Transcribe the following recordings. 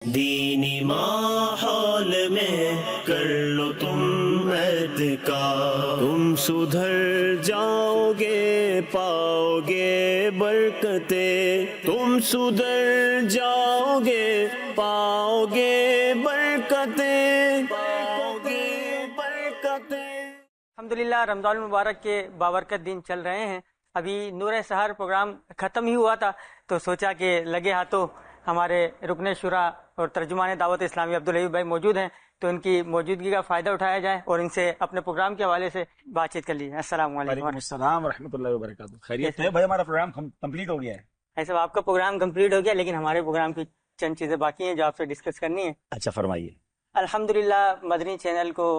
دینی ماحول میں کر لو تم اعتکاف، تم سدھر جاؤ گے پاؤ گے برکتیں، تم سدھر جاؤ گے پاؤ گے برکتیں، پاؤ گے برکتیں۔ الحمدللہ رمضان المبارک کے بابرکت دن چل رہے ہیں۔ ابھی نور سحر پروگرام ختم ہی ہوا تھا تو سوچا کہ لگے ہاتھوں ہمارے رکن شورا اور ترجمان دعوت اسلامی عبدالحبیب بھائی موجود ہیں تو ان کی موجودگی کا فائدہ اٹھایا جائے اور ان سے اپنے پروگرام کے حوالے سے بات چیت کر لی جائے۔ السلام علیکم۔ وعلیکم السلام ورحمۃ اللہ وبرکاتہ۔ خیریت ہے بھائی؟ ہمارا پروگرام کمپلیٹ ہو گیا ہے؟ ایسا آپ کا پروگرام کمپلیٹ ہو گیا لیکن ہمارے پروگرام کی چند چیزیں باقی ہیں جو آپ سے ڈسکس کرنی ہے۔ اچھا فرمائیے۔ الحمدللہ مدنی چینل کو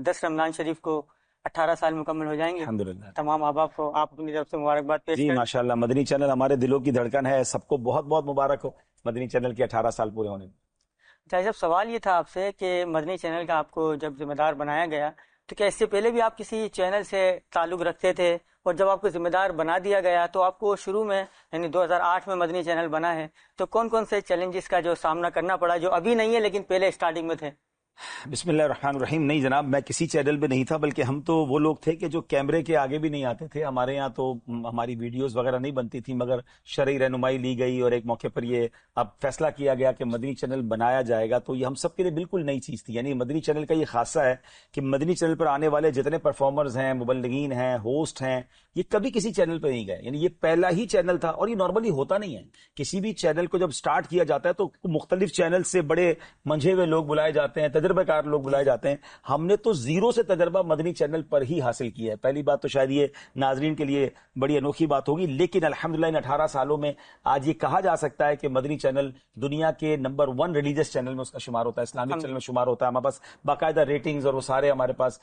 10 رمضان شریف کو 18 سال مکمل ہو جائیں گے۔ الحمدللہ تمام احباب کو آپ اپنی طرف سے مبارکباد پیش جی کریں۔ ماشاءاللہ، مدنی چینل ہمارے دلوں کی دھڑکن ہے، سب کو بہت بہت مبارک ہو مدنی چینل کے 18 سال پورے ہونے میں۔ صاحب سوال یہ تھا آپ سے کہ مدنی چینل کا آپ کو جب ذمہ دار بنایا گیا تو کیا اس سے پہلے بھی آپ کسی چینل سے تعلق رکھتے تھے، اور جب آپ کو ذمہ دار بنا دیا گیا تو آپ کو شروع میں یعنی 2008 میں مدنی چینل بنا ہے تو کون کون سے چیلنجز کا جو سامنا کرنا پڑا جو ابھی نہیں ہے لیکن پہلے اسٹارٹنگ میں تھے؟ بسم اللہ الرحمن الرحیم۔ نہیں جناب، میں کسی چینل پہ نہیں تھا، بلکہ ہم تو وہ لوگ تھے کہ جو کیمرے کے آگے بھی نہیں آتے تھے۔ ہمارے یہاں تو ہماری ویڈیوز وغیرہ نہیں بنتی تھی، مگر شرعی رہنمائی لی گئی اور ایک موقع پر یہ اب فیصلہ کیا گیا کہ مدنی چینل بنایا جائے گا، تو یہ ہم سب کے لیے بالکل نئی چیز تھی۔ یعنی مدنی چینل کا یہ خاصہ ہے کہ مدنی چینل پر آنے والے جتنے پرفارمرز ہیں، مبلغین ہیں، ہوسٹ ہیں، یہ کبھی کسی چینل پہ نہیں گئے۔ یعنی یہ پہلا ہی چینل تھا، اور یہ نارملی ہوتا نہیں ہے۔ کسی بھی چینل کو جب سٹارٹ کیا جاتا ہے تو مختلف چینل سے بڑے منجھے ہوئے لوگ بلائے جاتے ہیں، تجربہ کار لوگ بلائے جاتے ہیں۔ ہم نے تو زیرو سے تجربہ مدنی چینل پر ہی حاصل کیا ہے۔ پہلی بات تو شاید یہ ناظرین کے لیے بڑی انوکھی بات ہوگی، لیکن الحمدللہ ان 18 سالوں میں آج یہ کہا جا سکتا ہے کہ مدنی چینل دنیا کے نمبر 1 ریلیجس چینل میں اس کا شمار ہوتا ہے، اسلامک چینل میں شمار ہوتا ہے۔ ہمارے پاس باقاعدہ ریٹنگز اور وہ سارے ہمارے پاس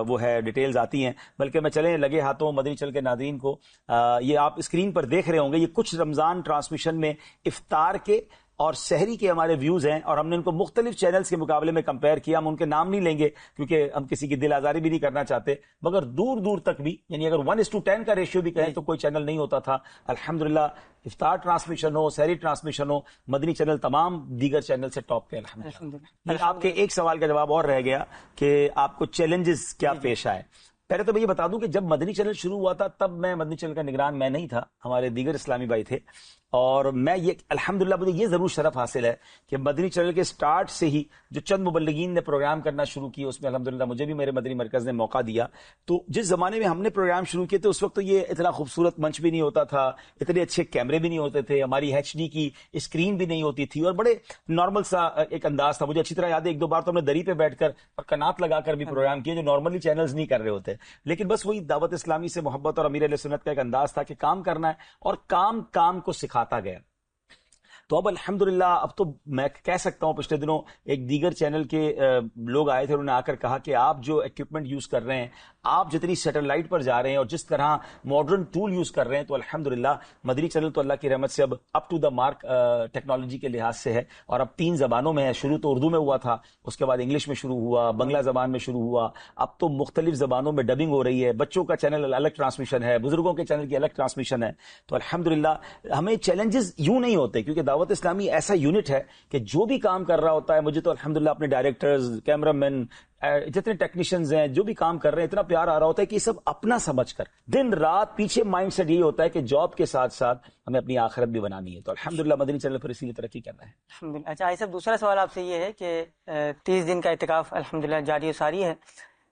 وہ ہے ڈیٹیلز آتی ہیں۔ بلکہ میں چلیں لگے ہاتھوں مدنی چینل کے ناظرین کو یہ آپ اسکرین پر دیکھ رہے ہوں گے، یہ کچھ رمضان ٹرانسمیشن میں افطار کے اور سحری کے ہمارے ویوز ہیں، اور ہم نے ان کو مختلف چینلز کے مقابلے میں کمپیئر کیا۔ ہم ان کے نام نہیں لیں گے کیونکہ ہم کسی کی دل آزاری بھی نہیں کرنا چاہتے، مگر دور دور تک بھی، یعنی اگر 1:10 کا ریشیو بھی کہیں تو کوئی چینل نہیں ہوتا تھا۔ الحمدللہ افطار ٹرانسمیشن ہو، سحری ٹرانسمیشن ہو، مدنی چینل تمام دیگر چینل سے ٹاپ پہ الحمدللہ۔ آپ کے ایک سوال کا جواب اور رہ گیا کہ آپ کو چیلنجز کیا پیش آئے۔ پہلے تو میں یہ بتا دوں کہ جب مدنی چینل شروع ہوا تھا تب میں مدنی چینل کا نگران میں نہیں تھا، ہمارے دیگر اسلامی بھائی تھے، اور میں یہ الحمدللہ مجھے یہ ضرور شرف حاصل ہے کہ مدنی چینل کے سٹارٹ سے ہی جو چند مبلغین نے پروگرام کرنا شروع کیے اس میں الحمدللہ مجھے بھی میرے مدنی مرکز نے موقع دیا۔ تو جس زمانے میں ہم نے پروگرام شروع کیے تھے اس وقت تو یہ اتنا خوبصورت منچ بھی نہیں ہوتا تھا، اتنے اچھے کیمرے بھی نہیں ہوتے تھے، ہماری HD کی اسکرین بھی نہیں ہوتی تھی، اور بڑے نارمل سا ایک انداز تھا۔ مجھے اچھی طرح یاد ہے 1-2 بار تو ہم نے دری پہ بیٹھ کر اور کنات لگا کر بھی پروگرام کیے جو نارملی چینلز نہیں کر رہے ہوتے، لیکن بس وہی دعوت اسلامی سے محبت اور امیر علیہ سنت کا ایک انداز تھا کہ کام کرنا ہے، اور کام کو سکھاتا گیا۔ تو اب الحمدللہ اب تو میں کہہ سکتا ہوں پچھلے دنوں ایک دیگر چینل کے لوگ آئے تھے، انہوں نے آ کر کہا کہ آپ جو ایکوپمنٹ یوز کر رہے ہیں، آپ جتنی سیٹلائٹ پر جا رہے ہیں اور جس طرح ماڈرن ٹول یوز کر رہے ہیں، تو الحمدللہ مدنی چینل تو اللہ کی رحمت سے اب up to the mark technology کے لحاظ سے ہے، اور اب 3 زبانوں میں ہے۔ شروع تو اردو میں ہوا تھا، اس کے بعد انگلش میں شروع ہوا، بنگلہ زبان میں شروع ہوا، اب تو مختلف زبانوں میں ڈبنگ ہو رہی ہے۔ بچوں کا چینل الگ ٹرانسمیشن ہے، بزرگوں کے چینل کی الگ ٹرانسمیشن ہے۔ تو الحمدللہ ہمیں چیلنجز یوں نہیں ہوتے، کیونکہ دعوت اسلامی ایسا یونٹ ہے کہ جو بھی کام کر رہا ہوتا ہے، مجھے تو الحمدللہ اپنے ڈائریکٹرز، کیمرہ مین، جتنے ٹیکنیشینز ہیں، جو بھی کام کر رہے ہیں، اتنا پیار آ رہا ہوتا ہے کہ یہ سب اپنا سمجھ کر دن رات پیچھے مائنڈ سیٹ یہ ہوتا ہے کہ جاب کے ساتھ ساتھ ہمیں اپنی آخرت بھی بنانی ہے۔ تو الحمدللہ مدنی چینل پر اسی لیے ترقی کرنا ہے۔ الحمدللہ۔ اچھا آئی صاحب، دوسرا سوال آپ سے یہ ہے کہ 30 دن کا اعتکاف الحمدللہ جاری و ساری ہے،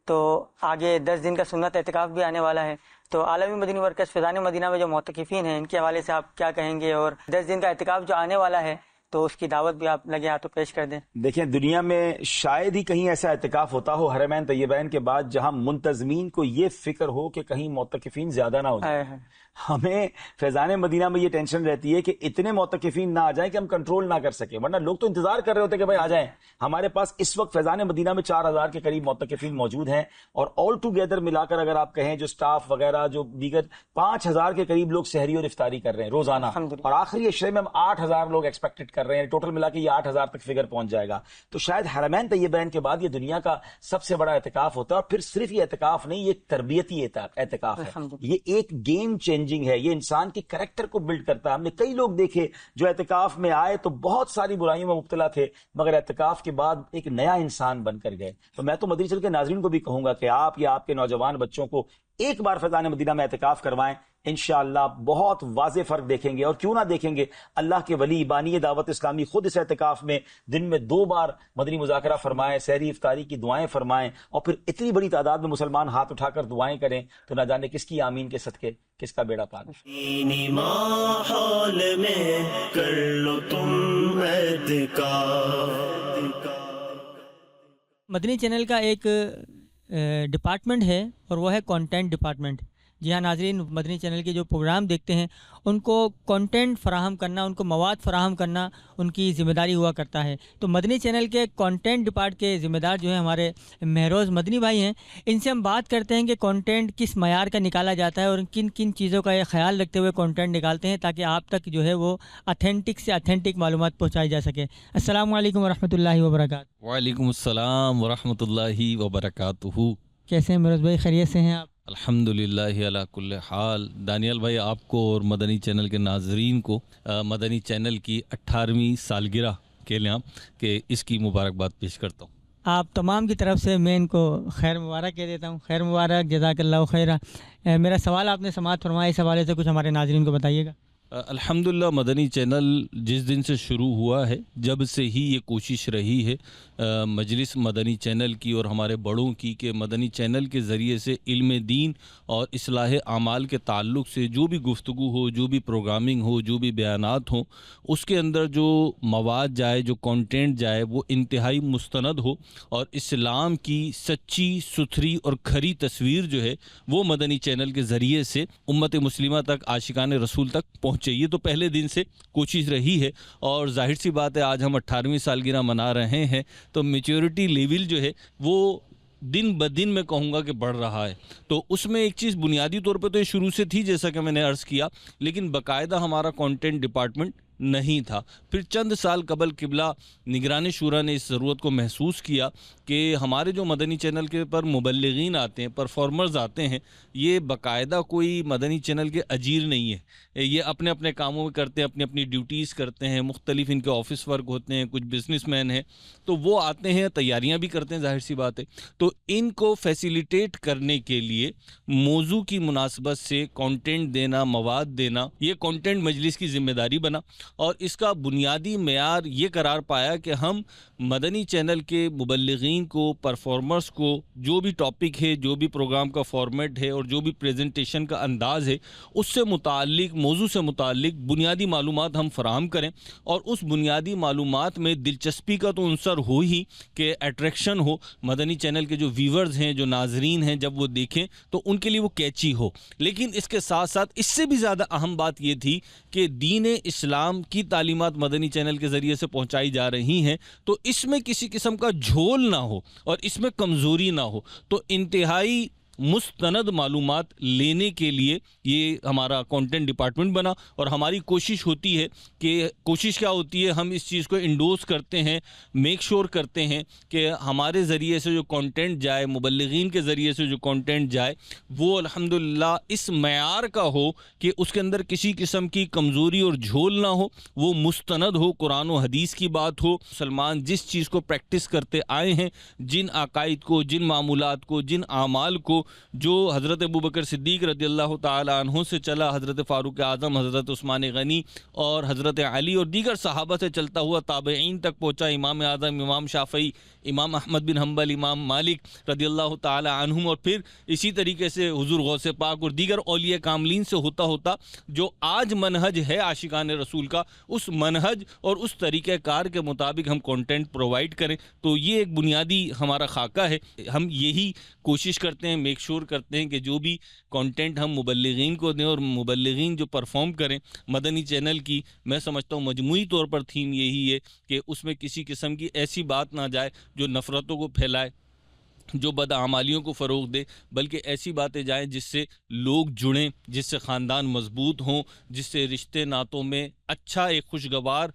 تو آگے 10 دن کا سنت اعتکاف بھی آنے والا ہے، تو عالمی مدنی مرکز فیضان مدینہ میں جو معتکفین ہیں ان کے حوالے سے آپ کیا کہیں گے، اور 10 دن کا اعتکاف جو آنے والا ہے تو اس کی دعوت بھی آپ لگے ہاتھوں پیش کر دیں۔ دیکھیں، دنیا میں شاید ہی کہیں ایسا اعتکاف ہوتا ہو حرمین طیبین کے بعد جہاں منتظمین کو یہ فکر ہو کہ کہیں معتکفین زیادہ نہ ہو جائیں۔ ہمیں فیضان مدینہ میں یہ ٹینشن رہتی ہے کہ اتنے معتکفین نہ آ جائیں کہ ہم کنٹرول نہ کر سکیں، ورنہ لوگ تو انتظار کر رہے ہوتے کہ بھائی آ جائیں۔ ہمارے پاس اس وقت فیضان مدینہ میں 4000 کے قریب معتکفین موجود ہیں، اور آل ٹو گیدر ملا کر اگر آپ کہیں جو سٹاف وغیرہ جو دیگر 5000 کے قریب لوگ سحری اور افطاری کر رہے ہیں روزانہ، اور آخری عشرے میں ہم 8000 لوگ ایکسپیکٹڈ کر کر رہے ہیں, ٹوٹل ملا کے یہ 8,000 تک فگر پہنچ جائے گا. تو شاید حرمین طیبین کے بعد یہ دنیا کا سب سے بڑا اعتکاف ہوتا ہے. اور پھر صرف یہ اعتکاف نہیں, یہ ایک تربیتی اعتکاف ہے, یہ ایک گیم چینجنگ ہے, یہ انسان کے کریکٹر کو بلڈ کرتا ہے. ہم نے کئی لوگ دیکھے جو اعتکاف میں آئے تو بہت ساری برائیوں میں مبتلا تھے, مگر اعتکاف کے بعد ایک نیا انسان بن کر گئے. تو میں تو مدنی چینل کے ناظرین کو بھی کہوں گا کہ آپ یا آپ کے نوجوان بچوں کو ایک بار فیضان مدینہ میں اعتکاف کروائیں, انشاءاللہ بہت واضح فرق دیکھیں گے. اور کیوں نہ دیکھیں گے, اللہ کے ولی بانی دعوت اسلامی خود اس اعتکاف میں دن میں 2 بار مدنی مذاکرہ فرمائیں, سحری افطاری کی دعائیں فرمائیں, اور پھر اتنی بڑی تعداد میں مسلمان ہاتھ اٹھا کر دعائیں کریں تو نہ جانے کس کی آمین کے صدقے کس کا بیڑا پار. دینی ماحول میں کر لو تم اعتکاف. مدنی چینل کا ایک ڈپارٹمنٹ ہے اور وہ ہے کنٹینٹ ڈپارٹمنٹ. جی ہاں ناظرین, مدنی چینل کے جو پروگرام دیکھتے ہیں ان کو کنٹینٹ فراہم کرنا, ان کو مواد فراہم کرنا ان کی ذمہ داری ہوا کرتا ہے. تو مدنی چینل کے کنٹینٹ ڈپارٹ کے ذمہ دار جو ہیں ہمارے مہروز مدنی بھائی ہیں, ان سے ہم بات کرتے ہیں کہ کنٹینٹ کس معیار کا نکالا جاتا ہے اور کن کن چیزوں کا یہ خیال رکھتے ہوئے کنٹینٹ نکالتے ہیں تاکہ آپ تک جو ہے وہ اتھینٹک سے اتھینٹک معلومات پہنچائی جا سکے. السلام علیکم ورحمۃ اللہ وبرکاتہ. وعلیکم السلام ورحمۃ اللہ وبرکاتہ. کیسے ہیں مہروز بھائی, خیریت سے ہیں آپ؟ الحمدللہ علی کل حال. دانیال بھائی, آپ کو اور مدنی چینل کے ناظرین کو مدنی چینل کی 18ویں سالگرہ کے لیے کہ اس کی مبارکباد پیش کرتا ہوں. آپ تمام کی طرف سے میں ان کو خیر مبارک کہہ دیتا ہوں. خیر مبارک, جزاک اللہ خیرہ. میرا سوال آپ نے سماعت فرمایا, اس حوالے سے کچھ ہمارے ناظرین کو بتائیے گا. الحمدللہ مدنی چینل جس دن سے شروع ہوا ہے, جب سے ہی یہ کوشش رہی ہے مجلس مدنی چینل کی اور ہمارے بڑوں کی کہ مدنی چینل کے ذریعے سے علم دین اور اصلاح اعمال کے تعلق سے جو بھی گفتگو ہو, جو بھی پروگرامنگ ہو, جو بھی بیانات ہوں, اس کے اندر جو مواد جائے, جو کنٹینٹ جائے, وہ انتہائی مستند ہو اور اسلام کی سچی ستھری اور کھری تصویر جو ہے وہ مدنی چینل کے ذریعے سے امت مسلمہ تک, عاشقان رسول تک پہنچے. یہ تو پہلے دن سے کوشش رہی ہے اور ظاہر سی بات ہے آج ہم 18ویں سالگرہ منا رہے ہیں تو میچورٹی لیول جو ہے وہ دن بدن میں کہوں گا کہ بڑھ رہا ہے. تو اس میں ایک چیز بنیادی طور پہ تو یہ شروع سے تھی جیسا کہ میں نے عرض کیا, لیکن باقاعدہ ہمارا کنٹینٹ ڈپارٹمنٹ نہیں تھا. پھر چند سال قبل قبلہ نگران شورا نے اس ضرورت کو محسوس کیا کہ ہمارے جو مدنی چینل کے پر مبلغین آتے ہیں, پرفارمرز آتے ہیں, یہ باقاعدہ کوئی مدنی چینل کے اجیر نہیں ہے. یہ اپنے اپنے کاموں میں کرتے ہیں, اپنی اپنی ڈیوٹیز کرتے ہیں, مختلف ان کے آفس ورک ہوتے ہیں, کچھ بزنس مین ہیں, تو وہ آتے ہیں, تیاریاں بھی کرتے ہیں, ظاہر سی بات ہے. تو ان کو فیسیلیٹیٹ کرنے کے لیے موضوع کی مناسبت سے کنٹینٹ دینا, مواد دینا, یہ کنٹینٹ مجلس کی ذمہ داری بنا. اور اس کا بنیادی معیار یہ قرار پایا کہ ہم مدنی چینل کے مبلغین کو, پرفارمرز کو جو بھی ٹاپک ہے, جو بھی پروگرام کا فارمیٹ ہے اور جو بھی پریزنٹیشن کا انداز ہے, اس سے متعلق, موضوع سے متعلق بنیادی معلومات ہم فراہم کریں. اور اس بنیادی معلومات میں دلچسپی کا تو عنصر ہو ہی کہ اٹریکشن ہو, مدنی چینل کے جو ویورز ہیں, جو ناظرین ہیں, جب وہ دیکھیں تو ان کے لیے وہ کیچی ہو. لیکن اس کے ساتھ ساتھ اس سے بھی زیادہ اہم بات یہ تھی کہ دین اسلام کی تعلیمات مدنی چینل کے ذریعے سے پہنچائی جا رہی ہیں تو اس میں کسی قسم کا جھول نہ ہو اور اس میں کمزوری نہ ہو. تو انتہائی مستند معلومات لینے کے لیے یہ ہمارا کنٹینٹ ڈپارٹمنٹ بنا. اور ہماری کوشش ہوتی ہے کہ کوشش کیا ہوتی ہے, ہم اس چیز کو انڈورس کرتے ہیں, میک شور کرتے ہیں کہ ہمارے ذریعے سے جو کنٹینٹ جائے, مبلغین کے ذریعے سے جو کنٹینٹ جائے, وہ الحمدللہ اس معیار کا ہو کہ اس کے اندر کسی قسم کی کمزوری اور جھول نہ ہو, وہ مستند ہو, قرآن و حدیث کی بات ہو. مسلمان جس چیز کو پریکٹس کرتے آئے ہیں, جن عقائد کو, جن معمولات کو, جن اعمال کو جو حضرت ابوبکر صدیق رضی اللہ تعالی عنہ سے چلا, حضرت فاروق اعظم, حضرت عثمان غنی اور حضرت علی اور دیگر صحابہ سے چلتا ہوا تابعین تک پہنچا, امام اعظم, امام شافعی, امام احمد بن حنبل, امام مالک رضی اللہ تعالی عنہم, اور پھر اسی طریقے سے حضور غوث پاک اور دیگر اولیاء کاملین سے ہوتا ہوتا جو آج منہج ہے عاشقان رسول کا, اس منہج اور اس طریقہ کار کے مطابق ہم کنٹینٹ پرووائڈ کریں. تو یہ ایک بنیادی ہمارا خاکہ ہے. ہم یہی کوشش کرتے ہیں, میک شور کرتے ہیں کہ جو بھی کنٹینٹ ہم مبلغین کو دیں اور مبلغین جو پرفارم کریں مدنی چینل کی, میں سمجھتا ہوں مجموعی طور پر تھیم یہی ہے کہ اس میں کسی قسم کی ایسی بات نہ جائے جو نفرتوں کو پھیلائے, جو بدعمالیوں کو فروغ دے، بلکہ ایسی باتیں جائیں جس سے لوگ جڑیں، جس سے خاندان مضبوط ہوں، جس سے رشتے ناتوں میں اچھا ایک خوشگوار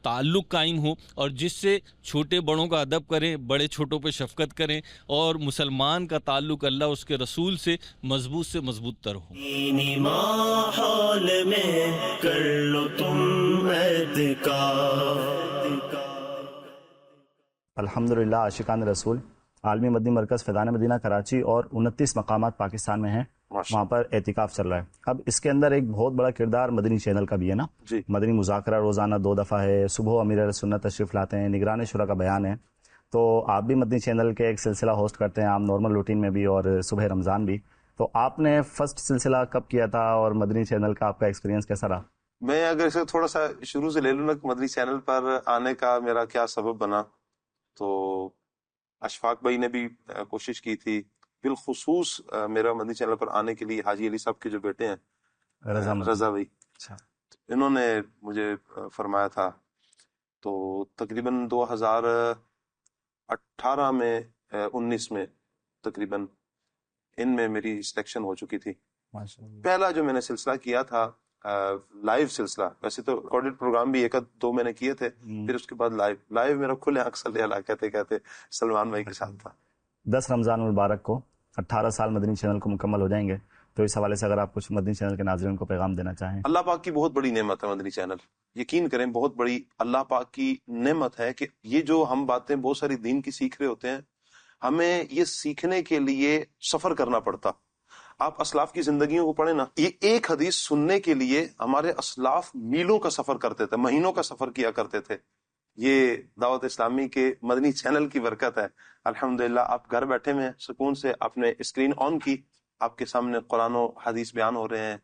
تعلق قائم ہو، اور جس سے چھوٹے بڑوں کا ادب کریں، بڑے چھوٹوں پہ شفقت کریں، اور مسلمان کا تعلق اللہ اس کے رسول سے مضبوط تر ہو۔ دینی ماحول میں کر لو تم اعتکاف۔ الحمدللہ عاشقان رسول عالمی مدنی مرکز فیضان مدینہ کراچی اور 29 مقامات پاکستان میں ہیں، وہاں پر اعتکاف چل رہا ہے۔ اب اس کے اندر ایک بہت بڑا کردار مدنی چینل کا بھی ہے نا جی۔ مدنی مذاکرہ روزانہ 2 دفعہ ہے، صبح امیر اہل سنت تشریف لاتے ہیں، نگران شورا کا بیان ہے، تو آپ بھی مدنی چینل کے ایک سلسلہ ہوسٹ کرتے ہیں، عام نارمل روٹین میں بھی اور صبح رمضان بھی، تو آپ نے فرسٹ سلسلہ کب کیا تھا اور مدنی چینل کا آپ کا ایکسپیرینس کیسا رہا؟ میں اگر اسے تھوڑا سا شروع سے لے لوں نا، مدنی چینل پر آنے کا میرا کیا سبب بنا، تو اشفاق بھائی نے بھی کوشش کی تھی، بالخصوص میرا مدنی چینل پر آنے کے لیے حاجی علی صاحب کے جو بیٹے ہیں رضا بھائی، انہوں نے مجھے فرمایا تھا، تو تقریباً 2018 میں 19 میں تقریباً ان میں میری سلیکشن ہو چکی تھی۔ پہلا جو میں نے سلسلہ کیا تھا لائیو سلسلہ، ویسے تو ریکارڈڈ پروگرام بھی 1-2 میں نے کیے تھے، پھر اس کے بعد لائیو میرا کھلے آنکھ سے لیا کہتے سلمان بھائی کے ساتھ تھا۔ 10 رمضان المبارک کو 18 سال مدنی چینل کو مکمل ہو جائیں گے، تو اس حوالے سے اگر آپ کچھ مدنی چینل کے ناظرین کو پیغام دینا چاہیں۔ اللہ پاک کی بہت بڑی نعمت ہے مدنی چینل، یقین کریں بہت بڑی اللہ پاک کی نعمت ہے کہ یہ جو ہم باتیں بہت ساری دین کی سیکھ رہے ہوتے ہیں، ہمیں یہ سیکھنے کے لیے سفر کرنا پڑتا۔ آپ اسلاف کی زندگیوں کو پڑھیں نا، یہ ایک حدیث سننے کے لیے ہمارے اسلاف میلوں کا سفر کرتے تھے، مہینوں کا سفر کیا کرتے تھے۔ یہ دعوت اسلامی کے مدنی چینل کی برکت ہے۔ الحمدللہ آپ گھر بیٹھے میں سکون سے آپ نے اسکرین آن کی، آپ کے سامنے قرآن و حدیث بیان ہو رہے ہیں،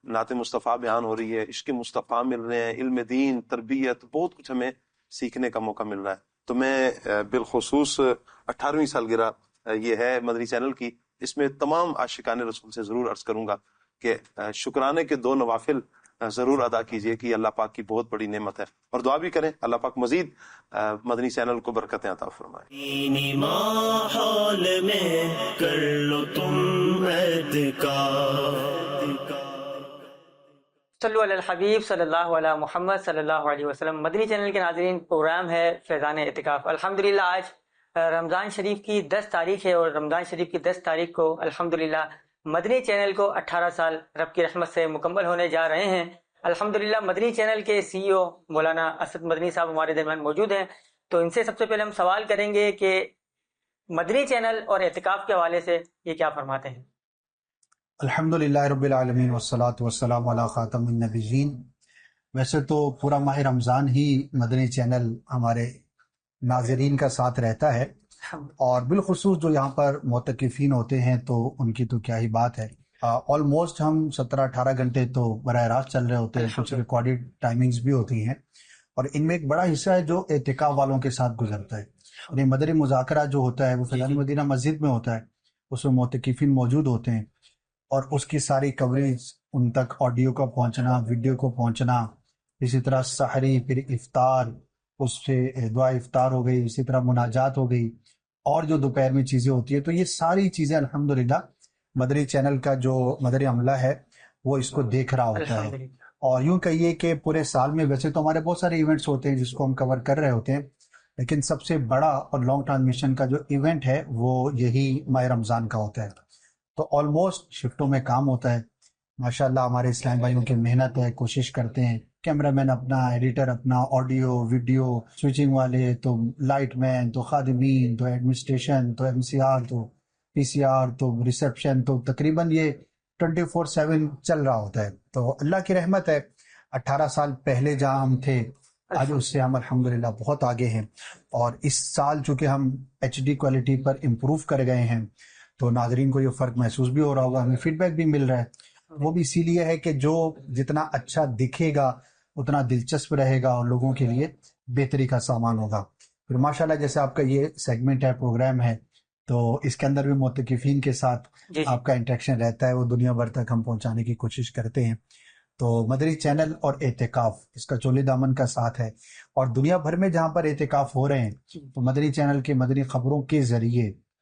نعت مصطفیٰ بیان ہو رہی ہے، عشق مصطفیٰ مل رہے ہیں، علم دین، تربیت، بہت کچھ ہمیں سیکھنے کا موقع مل رہا ہے۔ تو میں بالخصوص 18ویں سالگرہ یہ ہے مدنی چینل کی، اس میں تمام عاشقان رسول سے ضرور عرض کروں گا کہ شکرانے کے 2 نوافل ضرور ادا کیجئے کہ اللہ پاک کی بہت بڑی نعمت ہے، اور دعا بھی کریں اللہ پاک مزید مدنی چینل کو برکتیں عطا فرمائے۔ دینی ماحول میں کر لو تم اعتکاف۔ صلو علی الحبیب صلی اللہ علیہ محمد صلی اللہ علیہ وسلم۔ مدنی چینل کے ناظرین، پروگرام ہے فیضان اعتکاف۔ الحمدللہ آج رمضان شریف کی 10 تاریخ ہے، اور رمضان شریف کی 10 تاریخ کو الحمدللہ مدنی چینل کو 18 سال رب کی رحمت سے مکمل ہونے جا رہے ہیں۔ الحمدللہ مدنی چینل کے CEO مولانا اسد مدنی صاحب ہمارے درمیان موجود ہیں، تو ان سے سب سے پہلے ہم سوال کریں گے کہ مدنی چینل اور اعتکاف کے حوالے سے یہ کیا فرماتے ہیں؟ الحمدللہ رب العالمین والصلاة والسلام علی خاتم النبیین۔ ویسے تو پورا ماہ رمضان ہی مدنی چینل ہمارے ناظرین کا ساتھ رہتا ہے، اور بالخصوص جو یہاں پر معتکفین ہوتے ہیں تو ان کی تو کیا ہی بات ہے۔ آلموسٹ ہم 17-18 گھنٹے تو براہ راست چل رہے ہوتے ہیں، کچھ ریکارڈڈ ٹائمنگز بھی ہوتی ہیں، اور ان میں ایک بڑا حصہ ہے جو اعتکاف والوں کے ساتھ گزرتا ہے۔ اور یہ مدنی مذاکرہ جو ہوتا ہے وہ فیضان مدینہ مسجد میں ہوتا ہے، اس میں معتکفین موجود ہوتے ہیں، اور اس کی ساری کوریج، ان تک آڈیو کا پہنچنا، ویڈیو کو پہنچنا، اسی طرح سحری، پھر افطار، اس سے دعا افطار ہو گئی، اسی طرح مناجات ہو گئی، اور جو دوپہر میں چیزیں ہوتی ہیں، تو یہ ساری چیزیں الحمدللہ مدنی چینل کا جو مدنی عملہ ہے وہ اس کو دیکھ رہا ہوتا ہے۔ اور یوں کہیے کہ پورے سال میں ویسے تو ہمارے بہت سارے ایونٹس ہوتے ہیں جس کو ہم کور کر رہے ہوتے ہیں، لیکن سب سے بڑا اور لانگ ٹرانسمیشن کا جو ایونٹ ہے وہ یہی ماہ رمضان کا ہوتا ہے۔ تو آلموسٹ شفٹوں میں کام ہوتا ہے، ماشاءاللہ ہمارے اسلام بھائیوں کی محنت ہے، کوشش کرتے ہیں، کیمرہ مین اپنا، ایڈیٹر اپنا، آڈیو ویڈیو، سوئچنگ والے، تو لائٹ مین، تو خادمین، تو ایڈمنسٹریشن، تو MCR، تو PCR، تو ریسیپشن، تو تقریباً یہ 24/7 چل رہا ہوتا ہے۔ تو اللہ کی رحمت ہے، 18 سال پہلے جہاں ہم تھے آج اس سے ہم الحمدللہ بہت آگے ہیں، اور اس سال چونکہ ہم HD کوالٹی پر امپروو کر گئے ہیں تو ناظرین کو یہ فرق محسوس بھی ہو رہا ہوگا، ہمیں فیڈ بیک بھی مل رہا ہے۔ وہ بھی اسی لیے ہے کہ جو جتنا اچھا دکھے گا اتنا دلچسپ رہے گا اور لوگوں کے لیے بہتری کا سامان ہوگا۔ پھر ماشاءاللہ جیسے آپ کا یہ سیگمنٹ ہے، پروگرام ہے، تو اس کے اندر بھی معتکفین کے ساتھ آپ کا انٹریکشن رہتا ہے، وہ دنیا بھر تک ہم پہنچانے کی کوشش کرتے ہیں۔ تو مدنی چینل اور اعتکاف اس کا چولی دامن کا ساتھ ہے، اور دنیا بھر میں جہاں پر اعتکاف ہو رہے ہیں تو مدنی چینل کے مدنی خبروں کے ذریعے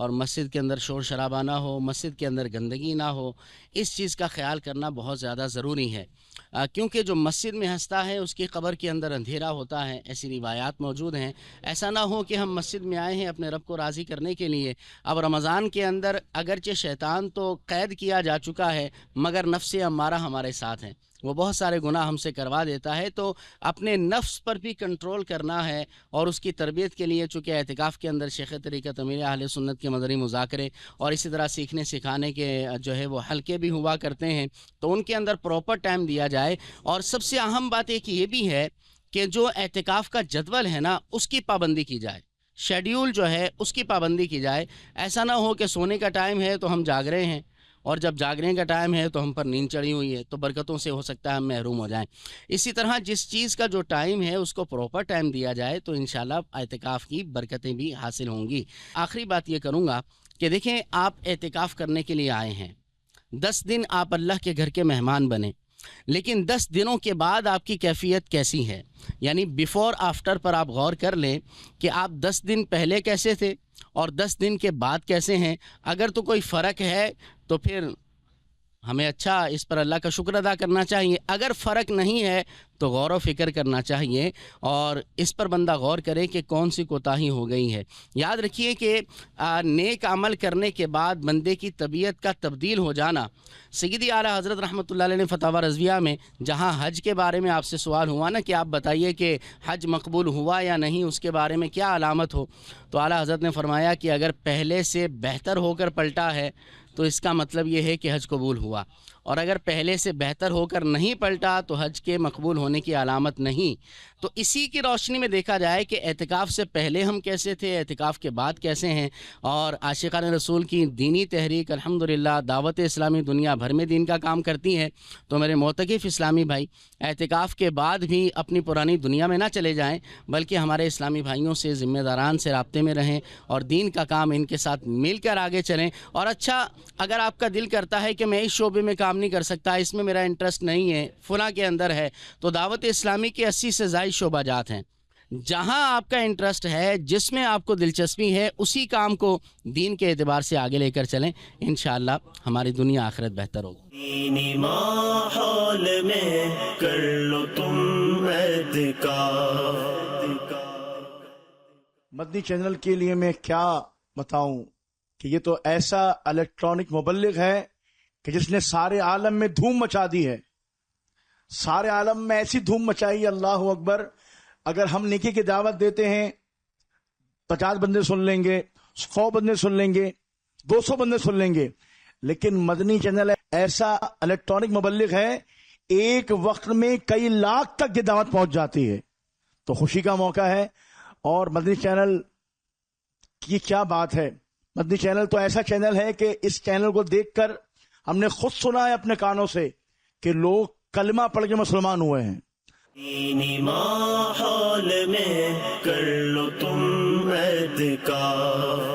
اور مسجد کے اندر شور شرابہ نہ ہو، مسجد کے اندر گندگی نہ ہو، اس چیز کا خیال کرنا بہت زیادہ ضروری ہے، کیونکہ جو مسجد میں ہنستا ہے اس کی قبر کے اندر اندھیرا ہوتا ہے، ایسی روایات موجود ہیں۔ ایسا نہ ہو کہ ہم مسجد میں آئے ہیں اپنے رب کو راضی کرنے کے لیے، اب رمضان کے اندر اگرچہ شیطان تو قید کیا جا چکا ہے مگر نفس امارہ ہمارے ساتھ ہیں، وہ بہت سارے گناہ ہم سے کروا دیتا ہے، تو اپنے نفس پر بھی کنٹرول کرنا ہے، اور اس کی تربیت کے لیے چونکہ اعتکاف کے اندر شیخ طریقت امیر اہل سنت کے مدنی مذاکرے اور اسی طرح سیکھنے سکھانے کے جو ہے وہ حلقے بھی ہوا کرتے ہیں، تو ان کے اندر پراپر ٹائم دیا جائے۔ اور سب سے اہم بات ایک یہ بھی ہے کہ جو اعتکاف کا جدول ہے نا اس کی پابندی کی جائے، شیڈیول جو ہے اس کی پابندی کی جائے۔ ایسا نہ ہو کہ سونے کا ٹائم ہے تو ہم جاگ رہے ہیں، اور جب جاگنے کا ٹائم ہے تو ہم پر نیند چڑھی ہوئی ہے، تو برکتوں سے ہو سکتا ہے ہم محروم ہو جائیں۔ اسی طرح جس چیز کا جو ٹائم ہے اس کو پراپر ٹائم دیا جائے تو انشاءاللہ اعتکاف کی برکتیں بھی حاصل ہوں گی۔ آخری بات یہ کروں گا کہ دیکھیں، آپ اعتکاف کرنے کے لیے آئے ہیں، 10 دن آپ اللہ کے گھر کے مہمان بنے، لیکن 10 دنوں کے بعد آپ کی کیفیت کیسی ہے، یعنی بیفور آفٹر پر آپ غور کر لیں کہ آپ 10 دن پہلے کیسے تھے اور 10 دن کے بعد کیسے ہیں۔ اگر تو کوئی فرق ہے تو پھر ہمیں اچھا اس پر اللہ کا شکر ادا کرنا چاہیے، اگر فرق نہیں ہے تو غور و فکر کرنا چاہیے اور اس پر بندہ غور کرے کہ کون سی کوتاہی ہو گئی ہے۔ یاد رکھیے کہ نیک عمل کرنے کے بعد بندے کی طبیعت کا تبدیل ہو جانا، سیدی اعلیٰ حضرت رحمۃ اللہ علیہ نے فتاوی رضویہ میں جہاں حج کے بارے میں آپ سے سوال ہوا نا کہ آپ بتائیے کہ حج مقبول ہوا یا نہیں، اس کے بارے میں کیا علامت ہو، تو اعلیٰ حضرت نے فرمایا کہ اگر پہلے سے بہتر ہو کر پلٹا ہے تو اس کا مطلب یہ ہے کہ حج قبول ہوا، اور اگر پہلے سے بہتر ہو کر نہیں پلٹا تو حج کے مقبول ہونے کی علامت نہیں۔ تو اسی کی روشنی میں دیکھا جائے کہ اعتکاف سے پہلے ہم کیسے تھے، اعتکاف کے بعد کیسے ہیں، اور عاشقان رسول کی دینی تحریک الحمدللہ دعوت اسلامی دنیا بھر میں دین کا کام کرتی ہے، تو میرے معتکف اسلامی بھائی اعتکاف کے بعد بھی اپنی پرانی دنیا میں نہ چلے جائیں، بلکہ ہمارے اسلامی بھائیوں سے ذمہ داران سے رابطے میں رہیں اور دین کا کام ان کے ساتھ مل کر آگے چلیں۔ اور اچھا، اگر آپ کا دل کرتا ہے کہ میں اس شعبے میں کام نہیں کر سکتا، اس میں میرا انٹرسٹ نہیں ہے، فلاں کے اندر ہے، تو دعوت اسلامی کے 80 سے زائد شعبہ جات ہیں، جہاں آپ کا انٹرسٹ ہے، جس میں آپ کو دلچسپی ہے، اسی کام کو دین کے اعتبار سے آگے لے کر چلیں، انشاءاللہ ہماری دنیا آخرت بہتر ہوگی۔ دینی ماحول میں کر لو تم اعتکاف۔ مدنی چینل کے لیے میں کیا بتاؤں کہ یہ تو ایسا الیکٹرانک مبلغ ہے کہ جس نے سارے عالم میں دھوم مچا دی ہے، سارے عالم میں ایسی دھوم مچائی، اللہ اکبر۔ اگر ہم نیکی کی دعوت دیتے ہیں 50 بندے سن لیں گے، 100 بندے سن لیں گے، 200 بندے سن لیں گے، لیکن مدنی چینل ایسا الیکٹرانک مبلغ ہے، ایک وقت میں کئی لاکھ تک یہ دعوت پہنچ جاتی ہے، تو خوشی کا موقع ہے۔ اور مدنی چینل کی کیا بات ہے، مدنی چینل تو ایسا چینل ہے کہ اس چینل کو دیکھ کر ہم نے خود سنا ہے اپنے کانوں سے کہ لوگ کلمہ پڑھ کے مسلمان ہوئے ہیں۔ دینی ماحول میں کر لو تم اعتکاف۔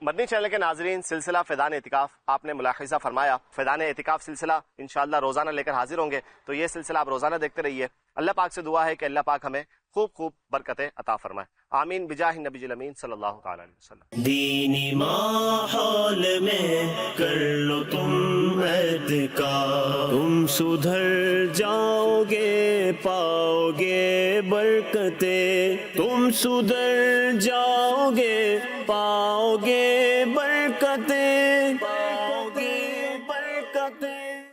مدنی چینل کے ناظرین، سلسلہ فیضان اعتکاف آپ نے ملاحظہ فرمایا، فیضان اعتکاف سلسلہ انشاءاللہ روزانہ لے کر حاضر ہوں گے، تو یہ سلسلہ آپ روزانہ دیکھتے رہیے۔ اللہ پاک سے دعا ہے کہ اللہ پاک ہمیں خوب خوب برکتیں عطا فرمائے، آمین بجاہ نبی الامین صلی اللہ تعالی علیہ وسلم۔ دینی ماحول میں کر لو تم اعتکاف، تم سدھر جاؤ گے پاؤ گے برکتیں، تم سدھر جاؤ گے پاؤ گے برکتیں۔